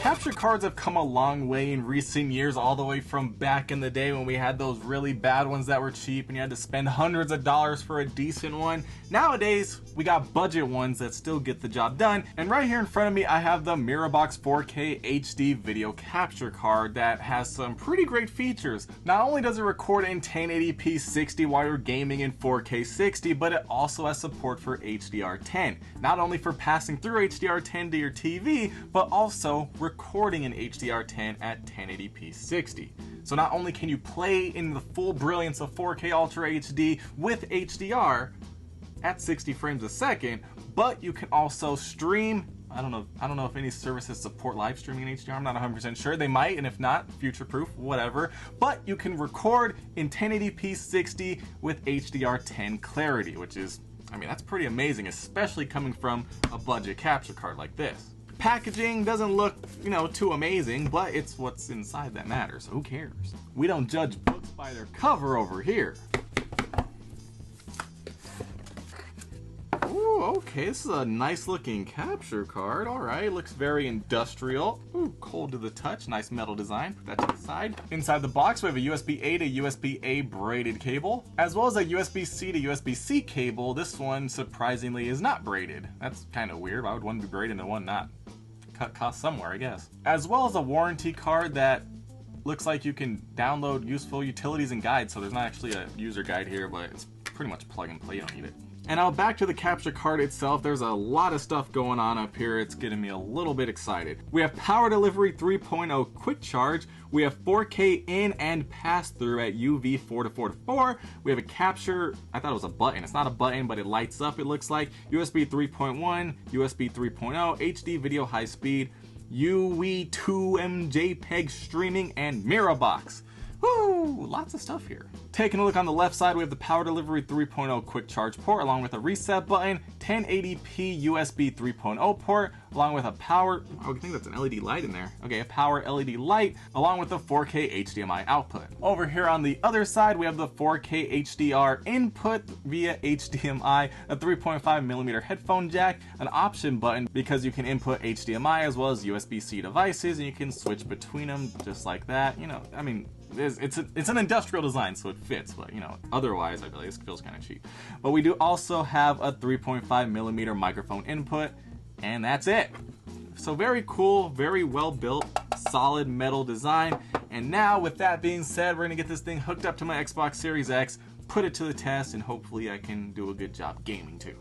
Capture cards have come a long way in recent years, all the way from back in the day when we had those really bad ones that were cheap and you had to spend hundreds of dollars for a decent one. Nowadays, we got budget ones that still get the job done, and right here in front of me I have the Mirabox 4K HD video capture card that has some pretty great features. Not only does it record in 1080p 60 while you're gaming in 4K 60, but it also has support for HDR10. Not only for passing through HDR10 to your TV, but also recording in HDR10 at 1080p 60. So not only can you play in the full brilliance of 4K Ultra HD with HDR at 60 frames a second, but you can also stream. I don't know if any services support live streaming in HDR. I'm not 100% sure. They might, and if not, future-proof, whatever. But you can record in 1080p 60 with HDR10 clarity, which is, I mean, that's pretty amazing, especially coming from a budget capture card like this. Packaging doesn't look, you know, too amazing, but it's what's inside that matters. So who cares? We don't judge books by their cover over here. Ooh, okay, this is a nice looking capture card. All right, looks very industrial. Ooh, cold to the touch, nice metal design. Put that to the side. Inside the box, we have a USB-A to USB-A braided cable, as well as a USB-C to USB-C cable. This one, surprisingly, is not braided. That's kind of weird. Why would one be braided and one not? Cut cost somewhere, I guess. As well as a warranty card that looks like you can download useful utilities and guides. So there's not actually a user guide here, but it's pretty much plug and play. You don't need it. And now back to the capture card itself, there's a lot of stuff going on up here. It's getting me a little bit excited. We have Power Delivery 3.0 Quick Charge. We have 4K in and pass through at UV 4-4-4. We have a capture, I thought it was a button. It's not a button, but it lights up, it looks like. USB 3.1, USB 3.0, HD video high speed, UE2M JPEG streaming, and Mirabox. Woo! Lots of stuff here. Taking a look on the left side, we have the Power Delivery 3.0 Quick Charge port, along with a reset button, 1080p USB 3.0 port, along with a power, I think that's an LED light in there. Okay, a power LED light, along with the 4K HDMI output. Over here on the other side, we have the 4K HDR input via HDMI, a 3.5mm headphone jack, an option button because you can input HDMI as well as USB-C devices, and you can switch between them just like that. You know, I mean, it's an industrial design, so it fits, but you know, otherwise I feel like this feels kind of cheap. But we do also have a 3.5mm microphone input, and that's it. So very cool, very well built, solid metal design. And now with that being said, we're gonna get this thing hooked up to my Xbox Series X, put it to the test, and hopefully I can do a good job gaming too.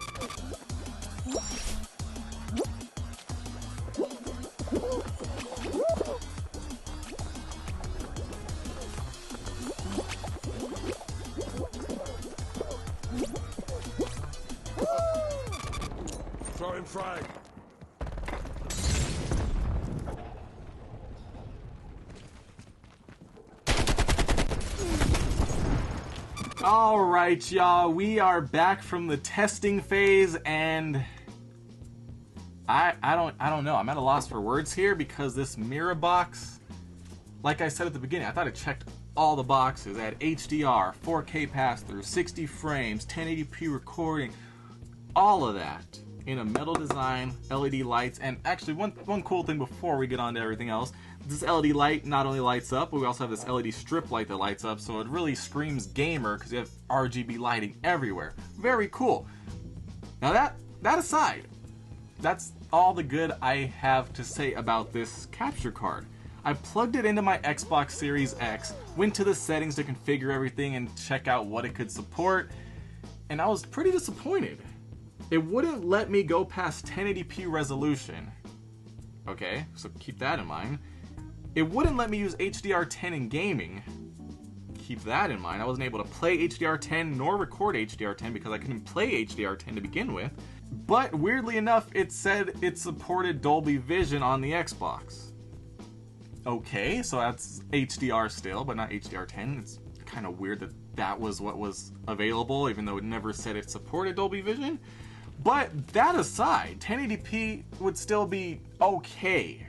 Throwing frag. All right, y'all, we are back from the testing phase, and I don't know. I'm at a loss for words here because this Mirabox, like I said at the beginning, I thought it checked all the boxes. It had HDR, 4K pass-through, 60 frames, 1080p recording, all of that in a metal design, LED lights, and actually one cool thing before we get on to everything else, this LED light not only lights up, but we also have this LED strip light that lights up, so it really screams gamer because you have RGB lighting everywhere. Very cool. Now that aside, that's all the good I have to say about this capture card. I plugged it into my Xbox Series X, went to the settings to configure everything and check out what it could support, and I was pretty disappointed. It wouldn't let me go past 1080p resolution. Okay, so keep that in mind. It wouldn't let me use HDR10 in gaming. Keep that in mind. I wasn't able to play HDR10 nor record HDR10 because I couldn't play HDR10 to begin with. But weirdly enough, it said it supported Dolby Vision on the Xbox. Okay, so that's HDR still, but not HDR10. It's kind of weird that that was what was available, even though it never said it supported Dolby Vision. But that aside, 1080p would still be okay.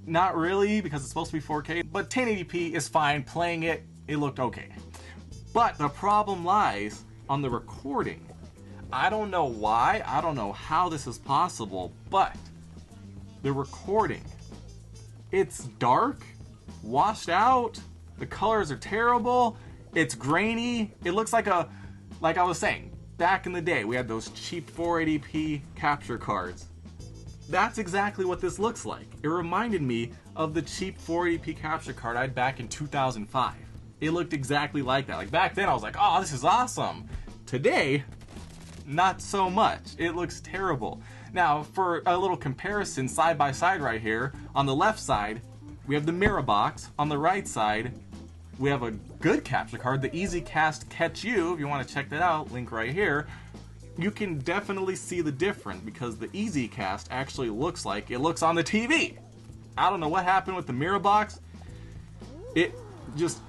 Not really, because it's supposed to be 4K, but 1080p is fine. Playing it, it looked okay. But the problem lies on the recording. I don't know why, I don't know how this is possible, but the recording It's dark, washed out, the colors are terrible, it's grainy, it looks like I was saying, back in the day, we had those cheap 480p capture cards. That's exactly what this looks like. It reminded me of the cheap 480p capture card I had back in 2005. It looked exactly like that. Like back then I was like, oh, this is awesome. Today, not so much. It looks terrible. Now, for a little comparison, side by side right here, on the left side, we have the Mirabox. On the right side, we have a good capture card, the EasyCast Catch You. If you want to check that out, link right here. You can definitely see the difference because the EasyCast actually looks like it looks on the TV. I don't know what happened with the Mirabox. It just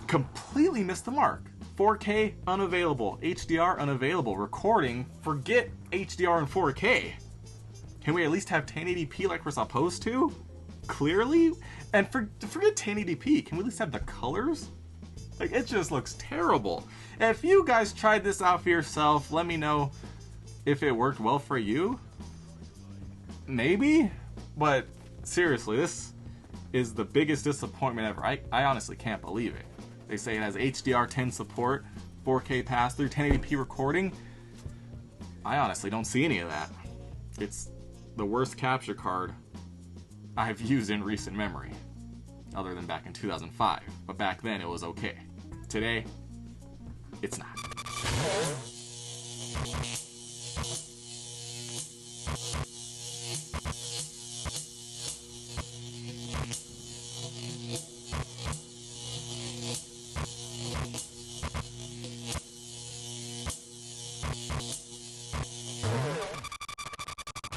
completely missed the mark. 4K unavailable, HDR unavailable, recording, forget HDR and 4K. Can we at least have 1080p like we're supposed to? Clearly? And forget 1080p, can we at least have the colors? Like, it just looks terrible. And if you guys tried this out for yourself, let me know if it worked well for you. Maybe? But seriously, this is the biggest disappointment ever. I honestly can't believe it. They say it has HDR10 support, 4K pass-through, 1080p recording. I honestly don't see any of that. It's the worst capture card I've used in recent memory, other than back in 2005. But back then it was okay. Today, it's not.